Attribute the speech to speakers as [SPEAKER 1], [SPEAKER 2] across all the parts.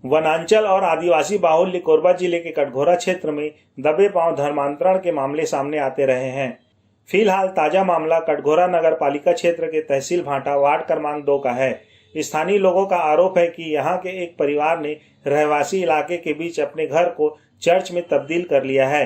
[SPEAKER 1] वनांचल और आदिवासी बाहुल्य कोरबा जिले के कटघोरा क्षेत्र में दबे पांव धर्मांतरण के मामले सामने आते रहे हैं। फिलहाल ताजा मामला कटघोरा नगर पालिका क्षेत्र के तहसील भाटा वार्ड क्रमांक 2 का है। स्थानीय लोगों का आरोप है कि यहां के एक परिवार ने रहवासी इलाके के बीच अपने घर को चर्च में तब्दील कर लिया है।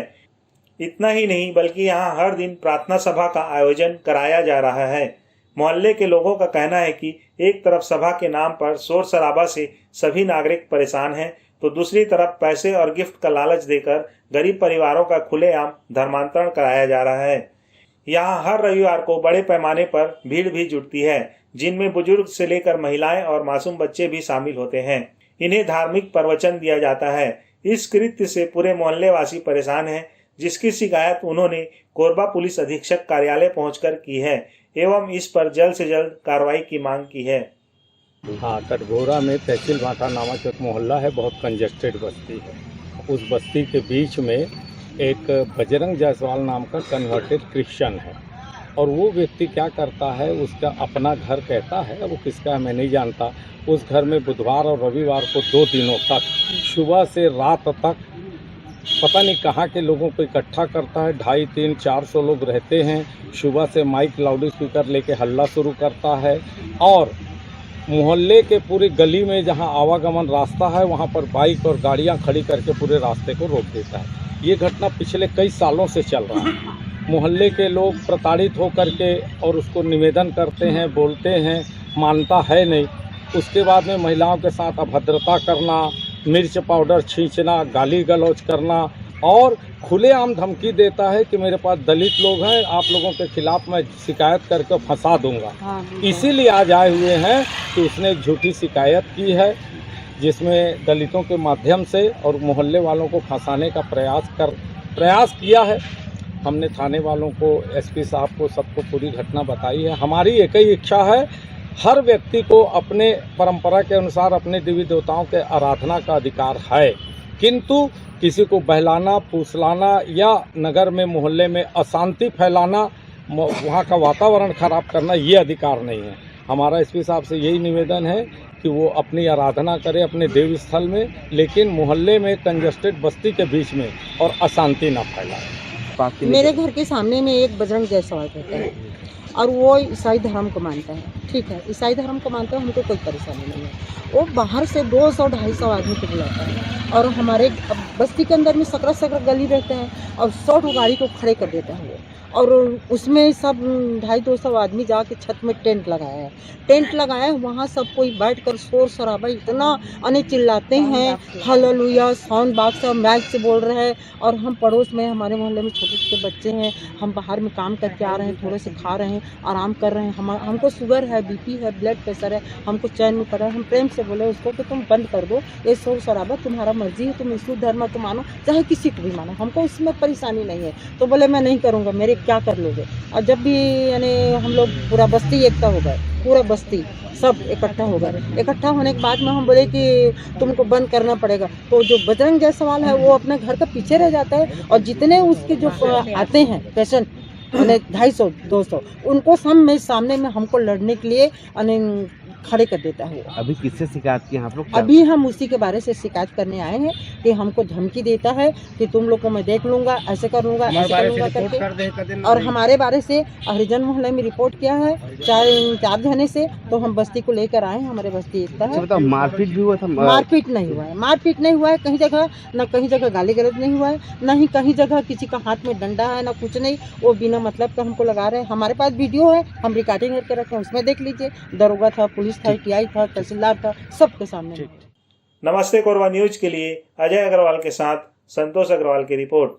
[SPEAKER 1] इतना ही नहीं बल्कि यहां हर दिन प्रार्थना सभा का आयोजन कराया जा रहा है। मोहल्ले के लोगों का कहना है कि एक तरफ सभा के नाम पर शोर शराबा से सभी नागरिक परेशान हैं, तो दूसरी तरफ पैसे और गिफ्ट का लालच देकर गरीब परिवारों का खुलेआम धर्मांतरण कराया जा रहा है। यहाँ हर रविवार को बड़े पैमाने पर भीड़ भी जुटती है, जिनमें बुजुर्ग से लेकर महिलाएं और मासूम बच्चे भी शामिल होते हैं। इन्हें धार्मिक प्रवचन दिया जाता है। इस कृत्य से पूरे मोहल्ले वासी परेशान हैं, जिसकी शिकायत उन्होंने कोरबा पुलिस अधीक्षक कार्यालय पहुंचकर की है एवं इस पर जल्द से जल्द कार्रवाई की मांग की है।
[SPEAKER 2] हाँ, कटघोरा में तहसील भाटा नामक एक मोहल्ला है, बहुत कंजेस्टेड बस्ती है। उस बस्ती के बीच में एक बजरंग जायसवाल नाम का कन्वर्टेड क्रिश्चियन है और वो व्यक्ति क्या करता है, उसका अपना घर कहता है, वो किसका है मैं नहीं जानता। उस घर में बुधवार और रविवार को 2 दिनों तक सुबह से रात तक पता नहीं कहाँ के लोगों को इकट्ठा करता है। 250-300-400 लोग रहते हैं। सुबह से माइक लाउड स्पीकर लेके हल्ला शुरू करता है और मोहल्ले के पूरी गली में जहाँ आवागमन रास्ता है वहाँ पर बाइक और गाड़ियाँ खड़ी करके पूरे रास्ते को रोक देता है। ये घटना पिछले कई सालों से चल रहा है। मोहल्ले के लोग प्रताड़ित होकर के और उसको निवेदन करते हैं, बोलते हैं, मानता है नहीं। उसके बाद में महिलाओं के साथ अभद्रता करना, मिर्च पाउडर छींचना, गाली गलौज करना और खुलेआम धमकी देता है कि मेरे पास दलित लोग हैं, आप लोगों के खिलाफ मैं शिकायत करके फंसा दूंगा। इसीलिए आज आए हुए हैं कि उसने एक झूठी शिकायत की है, जिसमें दलितों के माध्यम से और मोहल्ले वालों को फंसाने का प्रयास किया है। हमने थाने वालों को, एसपी साहब को, सबको पूरी घटना बताई है। हमारी एक ही इच्छा है, हर व्यक्ति को अपने परंपरा के अनुसार अपने देवी देवताओं के आराधना का अधिकार है, किंतु किसी को बहलाना, फुसलाना या नगर में मोहल्ले में अशांति फैलाना, वहाँ का वातावरण खराब करना, ये अधिकार नहीं है। हमारा एसपी साहब से यही निवेदन है कि वो अपनी आराधना करे अपने देव स्थल में, लेकिन मोहल्ले में कंजेस्टेड बस्ती के बीच में और अशांति न फैलाए।
[SPEAKER 3] मेरे घर के सामने में एक बजरंग जायसवाल रहता है और वो ईसाई धर्म को मानता है। ठीक है, ईसाई धर्म को मानता है, हमको कोई परेशानी नहीं है। वो बाहर से 200-250 आदमी को बुलाता है और हमारे बस्ती के अंदर में सकरा गली रहते हैं और 100 गाड़ी को खड़े कर देता है वो। और उसमें सब 250 आदमी जाके छत में टेंट लगाया है। वहाँ सब कोई बैठकर शोर शराबा इतना अने चिल्लाते हैं, हालेलुया, साउंड बॉक्स और माइक से बोल रहे हैं। और हम पड़ोस में, हमारे मोहल्ले में छोटे छोटे बच्चे हैं, हम बाहर में काम करके आ रहे हैं, थोड़े से खा रहे हैं, आराम कर रहे हैं। हमको शुगर है, बीपी है, ब्लड प्रेशर है, हमको चैन नहीं पड़ रहा है। हम प्रेम से बोले उसको कि तुम बंद कर दो ये शोर शराबा, तुम्हारा मर्जी है, तुम हिंदू धर्म को मानो चाहे किसी को भी मानो, हमको इसमें परेशानी नहीं है। तो बोले मैं नहीं करूँगा, मेरे क्या कर लोगे। और जब भी यानी हम लोग पूरा बस्ती एकता हो गए, पूरा बस्ती सब इकट्ठा हो गए। इकट्ठा होने के बाद में हम बोले कि तुमको बंद करना पड़ेगा। तो जो बजरंग जायसवाल है वो अपने घर के पीछे रह जाता है और जितने उसके जो आते हैं पेशेंट, 250-200, उनको सामने में हमको लड़ने के लिए खड़े कर देता है।
[SPEAKER 4] अभी किससे शिकायत की आप लोग?
[SPEAKER 3] अभी हम उसी के बारे से शिकायत करने आए हैं कि हमको धमकी देता है कि तुम लोग को मैं देख लूंगा, ऐसे कर लूंगा, ऐसे कर लूंगा करके। और हमारे बारे से हरिजन मोहल्ले में रिपोर्ट किया है 4 जने से। तो हम बस्ती को लेकर आए हैं, हमारे बस्ती एकता है।
[SPEAKER 4] मारपीट भी हुआ था?
[SPEAKER 3] मारपीट नहीं हुआ है, मारपीट नहीं हुआ है कहीं जगह, न कहीं जगह गाली गलौज नहीं हुआ है, न ही कहीं जगह किसी का हाथ में डंडा है, न कुछ नहीं। वो बिना मतलब का हमको लगा रहे हैं। हमारे पास वीडियो है, हम रिकॉर्डिंग करके रखे हैं, उसमें देख लीजिए। दरोगा था, पुलिस था, टीआई था, तहसीलदार था, सबके सामने।
[SPEAKER 1] नमस्ते कोरबा न्यूज के लिए अजय अग्रवाल के साथ संतोष अग्रवाल की रिपोर्ट।